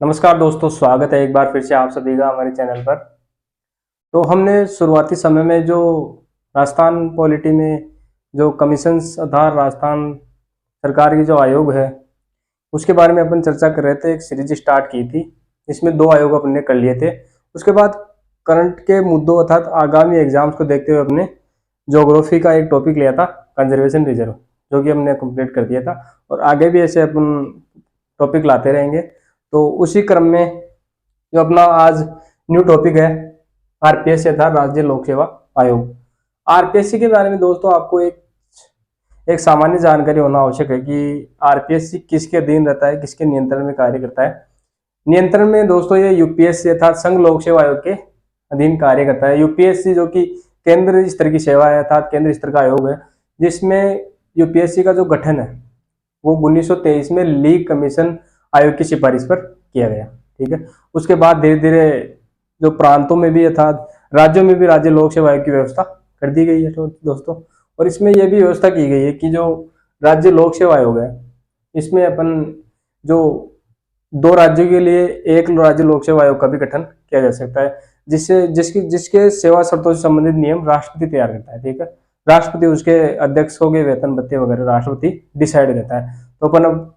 नमस्कार दोस्तों, स्वागत है एक बार फिर से आप सभी का हमारे चैनल पर। तो हमने शुरुआती समय में जो राजस्थान पॉलिटी में जो कमीशंस आधार राजस्थान सरकार की जो आयोग है उसके बारे में अपन चर्चा कर रहे थे। एक सीरीज स्टार्ट की थी, इसमें 2 आयोग अपने कर लिए थे। उसके बाद करंट के मुद्दों अर्थात आगामी एग्जाम्स को देखते हुए अपने ज्योग्राफी का एक टॉपिक लिया था, कंजर्वेशन रिजर्व, जो कि हमने कंप्लीट कर दिया था और आगे भी ऐसे अपन टॉपिक लाते रहेंगे। तो उसी क्रम में जो अपना आज न्यू टॉपिक है आरपीएससी अर्थात राज्य लोक सेवा आयोग। आरपीएससी के बारे में दोस्तों आपको एक सामान्य जानकारी होना आवश्यक है कि आरपीएससी किसके अधीन रहता है, किसके नियंत्रण में कार्य करता है। नियंत्रण में दोस्तों ये यूपीएससी अर्थात संघ लोक सेवा आयोग के अधीन कार्य करता है। यूपीएससी जो कि केंद्र स्तर की सेवा है अर्थात केंद्र स्तर का आयोग है, जिसमें यूपीएससी का जो गठन है वो 1923 में लीग कमीशन आयोग की सिफारिश पर किया गया। ठीक है, उसके बाद धीरे धीरे जो प्रांतों में भी अर्थात राज्यों में भी राज्य लोक सेवा आयोग की व्यवस्था कर दी गई है तो दोस्तों। और इसमें यह भी व्यवस्था की गई है कि जो राज्य लोक सेवा आयोग है इसमें अपन जो 2 राज्यों के लिए एक राज्य लोक सेवा आयोग का भी गठन किया जा सकता है, जिससे जिसके सेवा शर्तों से संबंधित नियम राष्ट्रपति तैयार करता है। ठीक है, राष्ट्रपति उसके अध्यक्षों के वेतन भत्ते वगैरह राष्ट्रपति डिसाइड करता है। तो अपन अब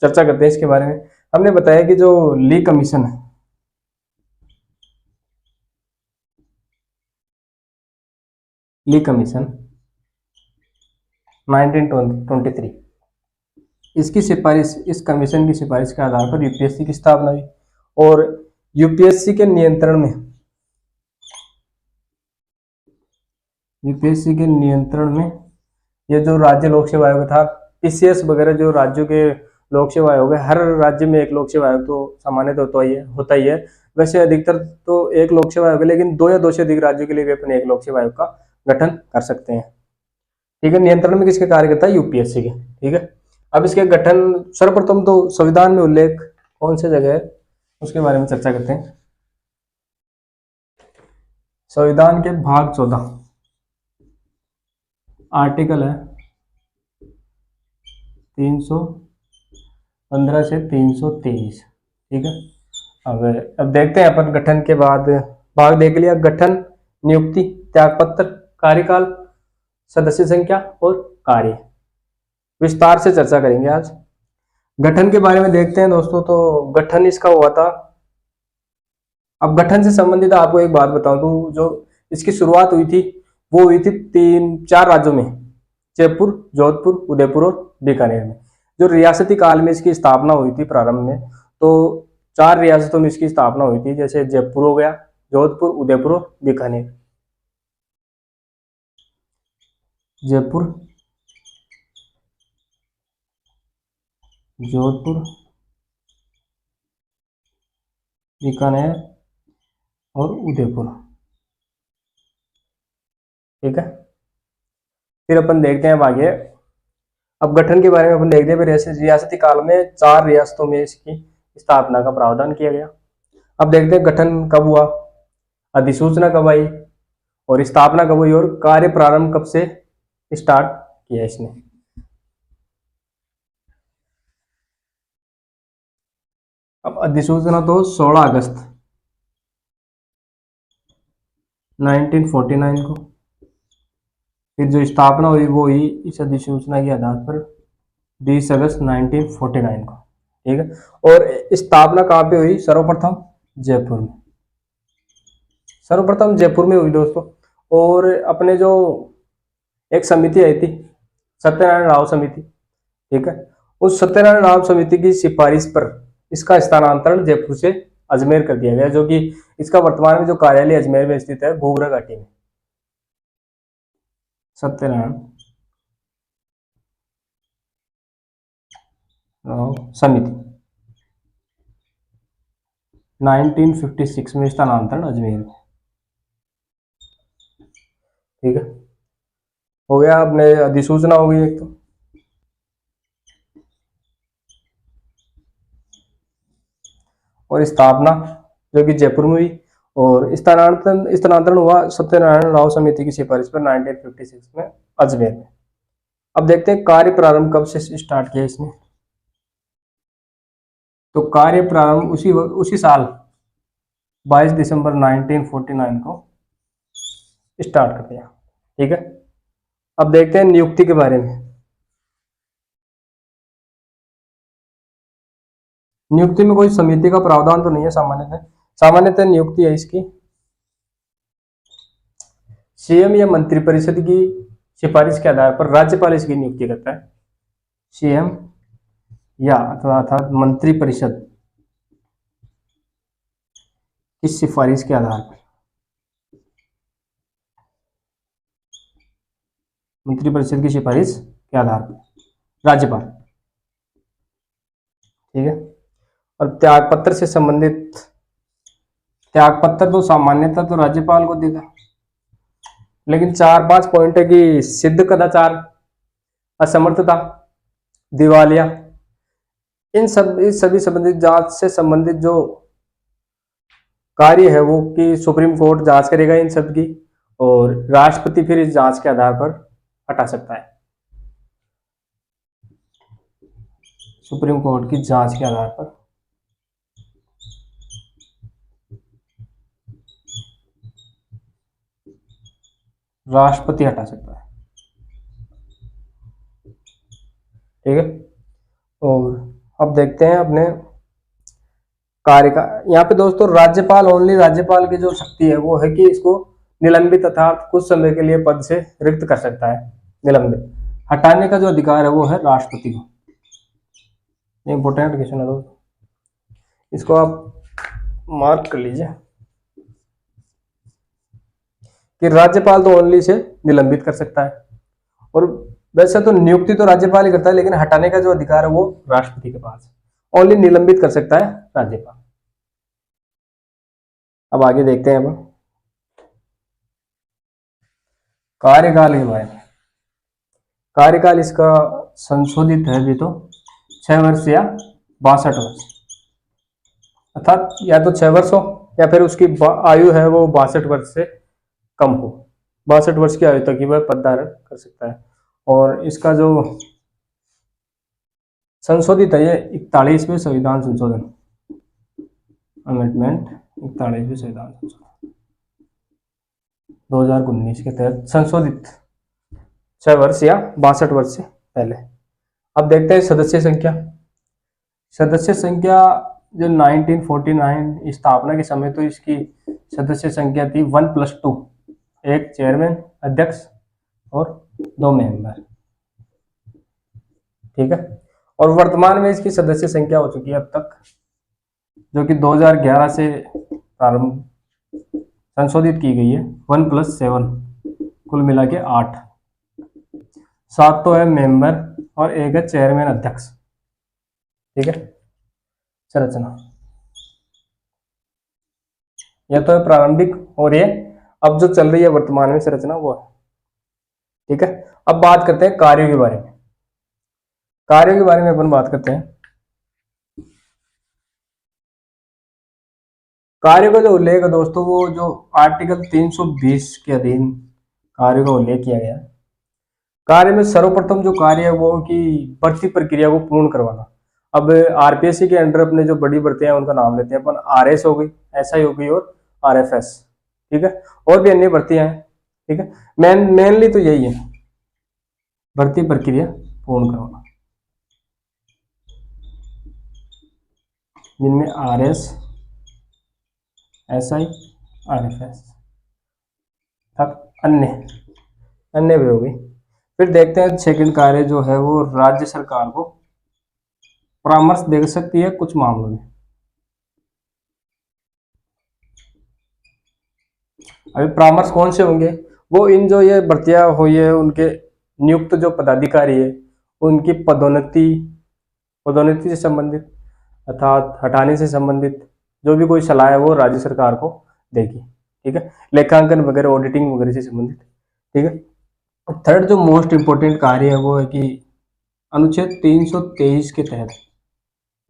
चर्चा करते हैं इसके बारे में। हमने बताया कि जो ली कमीशन है, ली कमीशन 1923, इसकी सिफारिश, इस कमीशन की सिफारिश के आधार पर यूपीएससी की स्थापना हुई और यूपीएससी के नियंत्रण में ये जो राज्य लोक सेवा आयोग था, पीसीएस वगैरह जो राज्यों के लोक सेवा आयोग है, हर राज्य में एक लोक सेवा आयोग तो सामान्य तो होता ही है। वैसे अधिकतर तो एक लोक सेवा आयोग है, लेकिन 2 या 2 से अधिक राज्यों के लिए भी अपने एक लोक सेवा आयोग का गठन कर सकते हैं। ठीक है, नियंत्रण में किसके कार्य करता है? यूपीएससी के। ठीक है, अब इसके गठन सर्वप्रथम तो संविधान में उल्लेख कौन सी जगह है उसके बारे में चर्चा करते हैं। संविधान के भाग 14 आर्टिकल है 315 से 323। ठीक है, अब देखते हैं अपन गठन के बाद भाग देख लिया। गठन, नियुक्ति, त्यागपत्र, कार्यकाल, सदस्य संख्या और कार्य विस्तार से चर्चा करेंगे आज। गठन के बारे में देखते हैं दोस्तों। तो गठन इसका हुआ था, अब गठन से संबंधित आपको एक बात बताऊं तो जो इसकी शुरुआत हुई थी वो हुई थी 4 राज्यों में, जयपुर, जोधपुर, उदयपुर और बीकानेर में। जो रियासती काल में इसकी स्थापना हुई थी प्रारंभ में, तो 4 रियासतों में इसकी स्थापना हुई थी, जैसे जयपुर हो गया, जोधपुर, उदयपुर और बीकानेर। जयपुर, जोधपुर, बीकानेर और उदयपुर। ठीक है, फिर अपन देखते हैं अब आगे। अब गठन के बारे में अपन देखते हैं। फिर रियासती काल में 4 रियासतों में इसकी स्थापना का प्रावधान किया गया। अब देखते हैं गठन कब हुआ, अधिसूचना कब आई और स्थापना कब हुई और कार्य प्रारंभ कब से स्टार्ट किया इसने। अब अधिसूचना तो 16 अगस्त 1949 को, फिर जो स्थापना हुई वो हुई इस अधिसूचना के आधार पर 20 अगस्त 1949 को। ठीक है, और स्थापना कहाँ पे हुई? सर्वप्रथम जयपुर में, सर्वप्रथम जयपुर में हुई दोस्तों। और अपने जो एक समिति आई थी, सत्यनारायण राव समिति, ठीक है, उस सत्यनारायण राव समिति की सिफारिश पर इसका स्थानांतरण जयपुर से अजमेर कर दिया गया, जो कि इसका वर्तमान में जो कार्यालय अजमेर में स्थित है, घोघरा घाटी में। सत्यनारायण राव समिति 1956 में स्थानांतरण अजमेर में। ठीक है, हो गया। अपने अधिसूचना हो गई एक तो, और स्थापना जो कि जयपुर में हुई, और स्थानांतरण हुआ सत्यनारायण राव समिति की सिफारिश पर 1956 में अजमेर में। अब देखते हैं कार्य प्रारंभ कब से स्टार्ट किया इसने। तो कार्य प्रारंभ उसी साल 22 दिसंबर 1949 को स्टार्ट कर दिया। ठीक है, अब देखते हैं नियुक्ति के बारे में। नियुक्ति में कोई समिति का प्रावधान तो नहीं है सामान्यतः नियुक्ति है इसकी सीएम या मंत्रिपरिषद की सिफारिश के आधार पर राज्यपाल इसकी नियुक्ति करता है। सीएम या अर्थात मंत्रिपरिषद की सिफारिश के आधार पर मंत्रिपरिषद की सिफारिश के आधार पर राज्यपाल। ठीक है, और त्यागपत्र से संबंधित त्यागपत्र तो सामान्यतः तो राज्यपाल को देगा, लेकिन 4-5 पॉइंट है कि सिद्ध कदाचार, असमर्थता, दिवालिया, इन सभी संबंधित जांच से संबंधित जो कार्य है वो कि सुप्रीम कोर्ट जांच करेगा इन सब की, और राष्ट्रपति फिर इस जांच के आधार पर हटा सकता है। सुप्रीम कोर्ट की जांच के आधार पर राष्ट्रपति हटा सकता है। ठीक है, और अब देखते हैं अपने कार्य का। यहाँ पे दोस्तों राज्यपाल की जो शक्ति है वो है कि इसको निलंबित अर्थात कुछ समय के लिए पद से रिक्त कर सकता है। निलंबित, हटाने का जो अधिकार है वो है राष्ट्रपति को। इंपॉर्टेंट क्वेश्चन है दोस्तों, इसको आप मार्क कर लीजिए कि राज्यपाल तो ओनली से निलंबित कर सकता है, और वैसे तो नियुक्ति तो राज्यपाल ही करता है, लेकिन हटाने का जो अधिकार है वो राष्ट्रपति के पास है। ओनली निलंबित कर सकता है राज्यपाल। अब आगे देखते हैं अब कार्यकाल के बारे में। कार्यकाल इसका संशोधित है भी तो 6 वर्ष या 62 वर्ष, अर्थात या तो 6 वर्ष हो या फिर उसकी आयु है वो 62 वर्ष से कम हो। 62 वर्ष की आयु तक ही वह पद धारण कर सकता है। और इसका जो संशोधित है ये 41वें संविधान संशोधन, अमेंडमेंट 41वें संविधान संशोधन 2019 के तहत संशोधित 6 वर्ष या 62 वर्ष से पहले। अब देखते हैं सदस्य संख्या। सदस्य संख्या जो 1949 स्थापना के समय तो इसकी सदस्य संख्या थी 1+2, एक चेयरमैन अध्यक्ष और 2 मेंबर। ठीक है, और वर्तमान में इसकी सदस्य संख्या हो चुकी है अब तक, जो कि 2011 से प्रारंभ संशोधित की गई है 1+7, कुल मिला के 8। 7 तो है मेंबर और एक है चेयरमैन अध्यक्ष। ठीक है, संरचना यह तो है प्रारंभिक, और ये अब जो चल रही है वर्तमान में संरचना वो है। ठीक है, अब बात करते हैं कार्यों के बारे में। कार्यों के बारे में अपन बात करते हैं। कार्य का जो उल्लेख है दोस्तों, वो जो आर्टिकल 320 के अधीन कार्य का उल्लेख किया गया है। कार्य में सर्वप्रथम जो कार्य है वो कि भर्ती प्रक्रिया को पूर्ण करवाना। अब आरपीएससी के अंडर अपने जो बड़ी भर्तियां हैं उनका नाम लेते हैं अपन। आरएस हो गई, एसआई हो गई और आरएफएस। ठीक है, और भी अन्य भर्तियां हैं। ठीक है, मेनली तो यही है, भर्ती प्रक्रिया पूर्ण करवाना, जिनमें आरएस, एसआई, आरएफएस तक अन्य भी हो गई। फिर देखते हैं सेकंड कार्य जो है वो राज्य सरकार को परामर्श दे सकती है कुछ मामलों में। अभी परामर्श कौन से होंगे, वो इन जो ये भर्तियां हुई है उनके नियुक्त जो पदाधिकारी है उनकी पदोन्नति से संबंधित अर्थात हटाने से संबंधित जो भी कोई सलाह है वो राज्य सरकार को देगी। ठीक है, लेखांकन वगैरह, ऑडिटिंग वगैरह से संबंधित। ठीक है, थर्ड जो मोस्ट इंपोर्टेंट कार्य है वो है कि अनुच्छेद 323 के तहत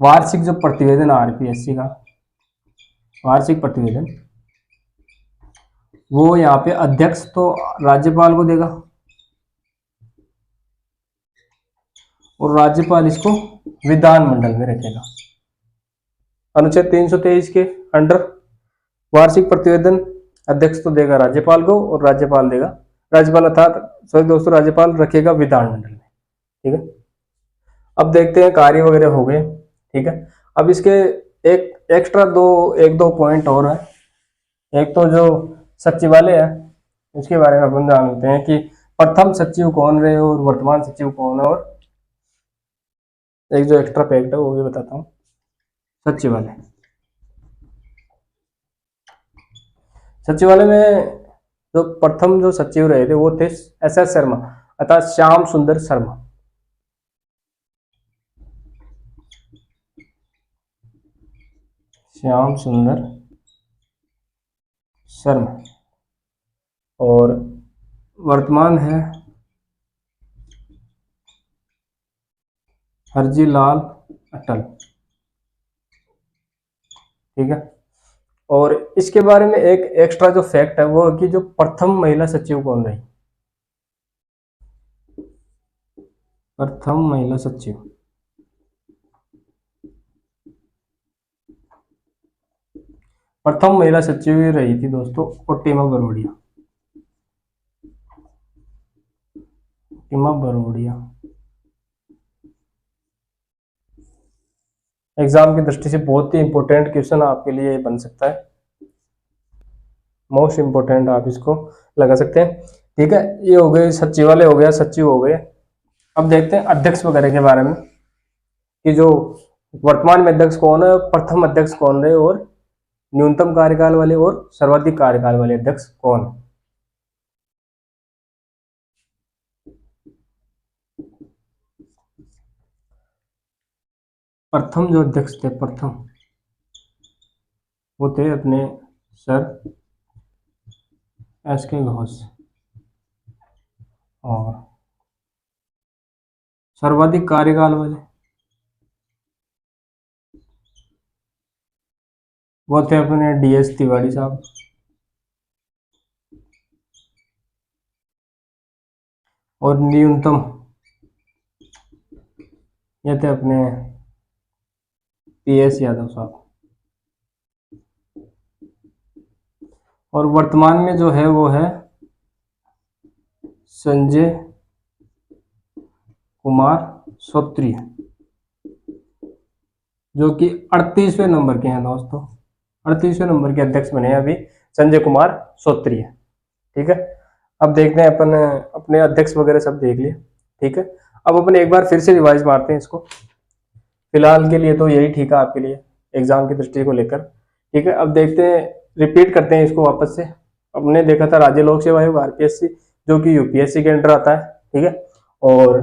वार्षिक जो प्रतिवेदन आरपीएससी का वार्षिक प्रतिवेदन, वो यहाँ पे अध्यक्ष तो राज्यपाल को देगा और राज्यपाल इसको विधानमंडल में रखेगा। अनुच्छेद 323 के अंडर वार्षिक प्रतिवेदन अध्यक्ष तो देगा राज्यपाल को, और राज्यपाल देगा, राज्यपाल अर्थात सॉरी दोस्तों, राज्यपाल रखेगा विधानमंडल में। ठीक है, अब देखते हैं कार्य वगैरह हो गए। ठीक है, अब इसके एक एक्स्ट्रा एक दो पॉइंट और है। एक तो जो सचिवालय है उसके बारे में अपन जान लेते हैं कि प्रथम सचिव कौन रहे और वर्तमान सचिव कौन है, और एक जो एक्स्ट्रा फैक्ट है वो भी बताता हूँ। सचिवालय सचिवालय में जो प्रथम जो सचिव रहे थे वो थे SS शर्मा अर्थात श्याम सुंदर शर्मा। श्याम सुंदर शर्मा, और वर्तमान है हरजी लाल अटल। ठीक है, और इसके बारे में एक एक्स्ट्रा जो फैक्ट है वो है कि जो प्रथम महिला सचिव कौन रही। प्रथम महिला सचिव रही थी दोस्तों ओटिमा बरोड़िया। एग्जाम की दृष्टि से बहुत ही इंपॉर्टेंट क्वेश्चन आपके लिए बन सकता है, मोस्ट इंपॉर्टेंट आप इसको लगा सकते हैं। ठीक है, ये हो गए सचिवालय हो गया, सचिव हो गए। अब देखते हैं अध्यक्ष वगैरह के बारे में कि जो वर्तमान में अध्यक्ष कौन है, प्रथम अध्यक्ष कौन रहे, और न्यूनतम कार्यकाल वाले और सर्वाधिक कार्यकाल वाले अध्यक्ष कौन है। प्रथम जो अध्यक्ष थे वो थे अपने सर SK घोष, और सर्वाधिक कार्यकाल वाले वो थे अपने DS तिवारी साहब, और न्यूनतम ये थे अपने PS यादव साहब। और वर्तमान में जो है वो है संजय कुमार सोत्री, जो कि 38वें नंबर के हैं दोस्तों, 38वें नंबर के अध्यक्ष बने हैं अभी संजय कुमार सोत्री है। ठीक है, अब देखते हैं अपन अपने अध्यक्ष वगैरह सब देख लिए। ठीक है, अब अपन एक बार फिर से रिवाइज मारते हैं इसको। फिलहाल के लिए तो यही ठीक है आपके लिए एग्जाम की दृष्टि को लेकर। ठीक है, अब देखते हैं, रिपीट करते हैं इसको वापस से। हमने देखा था राज्य लोक सेवा आयोग RPSC, जो कि UPSC के अंडर आता है। ठीक है, और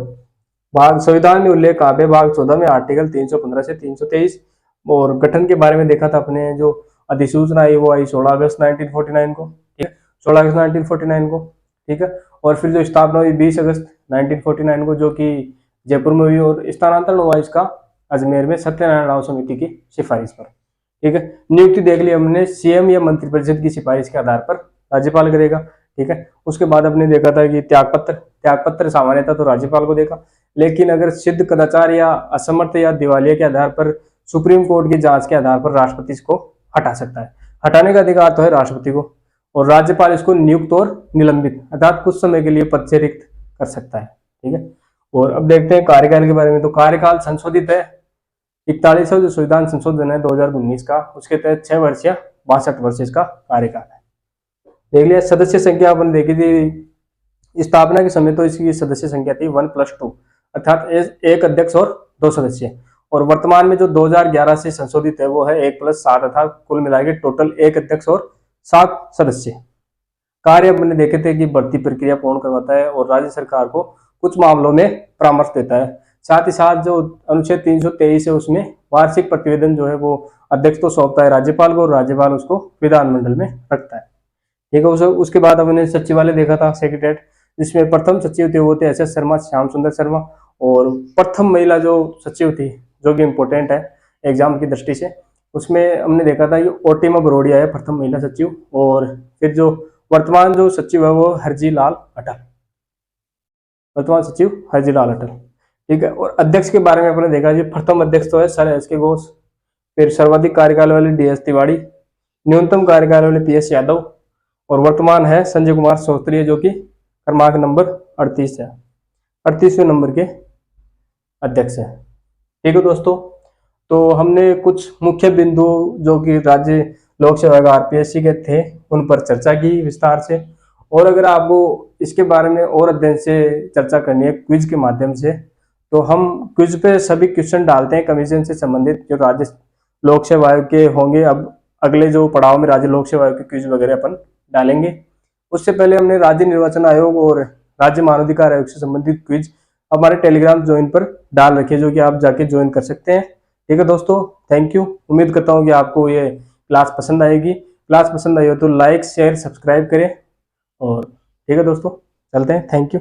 भाग संविधान में उल्लेख कहाँ पे, भाग 14 में आर्टिकल 315 से 323। और गठन के बारे में देखा था अपने, जो अधिसूचना आई वो आई 16 अगस्त 1949 को। ठीक है, 16 अगस्त 1949 को। ठीक है, और फिर जो स्थापना हुई 20 अगस्त 1949 को, जो कि जयपुर में हुई, और स्थानांतरण हुआ इसका अजमेर में सत्यनारायण राव समिति की सिफारिश पर। ठीक है, नियुक्ति देख ली हमने, CM या मंत्रिपरिषद की सिफारिश के आधार पर राज्यपाल करेगा। ठीक है, उसके बाद हमने देखा था कि त्यागपत्र सामान्यतः तो राज्यपाल को देगा, लेकिन अगर सिद्ध कदाचार या असमर्थ या दिवालिया के आधार पर सुप्रीम कोर्ट की जांच के आधार पर राष्ट्रपति इसको हटा सकता है। हटाने का अधिकार तो है राष्ट्रपति को, और राज्यपाल इसको नियुक्त और निलंबित अर्थात कुछ समय के लिए पद से रिक्त कर सकता है। ठीक है, और अब देखते हैं कार्यकाल के बारे में। तो कार्यकाल संशोधित है 41वां जो संविधान संशोधन है 2019 का, उसके तहत 6 वर्ष या 62 वर्ष इसका कार्यकाल है। देख लिया, सदस्य संख्या अपन देखी थी स्थापना के समय, तो इसकी सदस्य संख्या थी 1+2 अर्थात एक अध्यक्ष और 2 सदस्य। और वर्तमान में जो 2011 से संशोधित है वो है 1+7 अर्थात कुल मिला के टोटल एक अध्यक्ष और 7 सदस्य। कार्य हमने देखे थे कि भर्ती प्रक्रिया पूर्ण करवाता है और राज्य सरकार को कुछ मामलों में परामर्श देता है। साथ ही साथ जो अनुच्छेद 323 है उसमें वार्षिक प्रतिवेदन जो है वो अध्यक्ष तो सौंपता है राज्यपाल को, और राज्यपाल उसको विधानमंडल में रखता है। ठीक है, उसके बाद हमने सचिवालय देखा था सेक्रेटरीट, जिसमें प्रथम सचिव थे वो थे SS शर्मा, श्याम सुंदर शर्मा। और प्रथम महिला जो सचिव थी, जो कि इम्पोर्टेंट है एग्जाम की दृष्टि से, उसमें हमने देखा था ये ओटिमा बरोड़िया है प्रथम महिला सचिव। और फिर जो वर्तमान जो सचिव है वो हरजी लाल अटल, वर्तमान सचिव हरजी लाल अटल। ठीक है, और अध्यक्ष के बारे में अपने देखा जी, प्रथम अध्यक्ष तो है सर SK घोष, फिर सर्वाधिक कार्यकाल वाले DS तिवारी, न्यूनतम कार्यकाल वाले PS यादव, और वर्तमान है संजय कुमार श्रोत्रिय जो कि क्रमांक नंबर 38 है, 38वें नंबर के अध्यक्ष है। ठीक है दोस्तों, तो हमने कुछ मुख्य बिंदु जो कि राज्य लोक सेवा आयोग RPSC के थे उन पर चर्चा की विस्तार से। और अगर आपको इसके बारे में और अध्ययन से चर्चा करनी है क्विज के माध्यम से, तो हम क्विज पे सभी क्वेश्चन डालते हैं कमीशन से संबंधित जो राज्य लोक सेवा आयोग के होंगे। अब अगले जो पड़ाव में राज्य लोक सेवा आयोग के क्विज वगैरह अपन डालेंगे। उससे पहले हमने राज्य निर्वाचन आयोग और राज्य मानवाधिकार आयोग से संबंधित क्विज हमारे टेलीग्राम ज्वाइन पर डाल रखे, जो कि आप जाके ज्वाइन कर सकते हैं। ठीक है दोस्तों, थैंक यू। उम्मीद करता हूँ कि आपको ये क्लास पसंद आएगी। क्लास पसंद आई हो तो लाइक शेयर सब्सक्राइब करें। और ठीक है दोस्तों, चलते हैं। Thank you.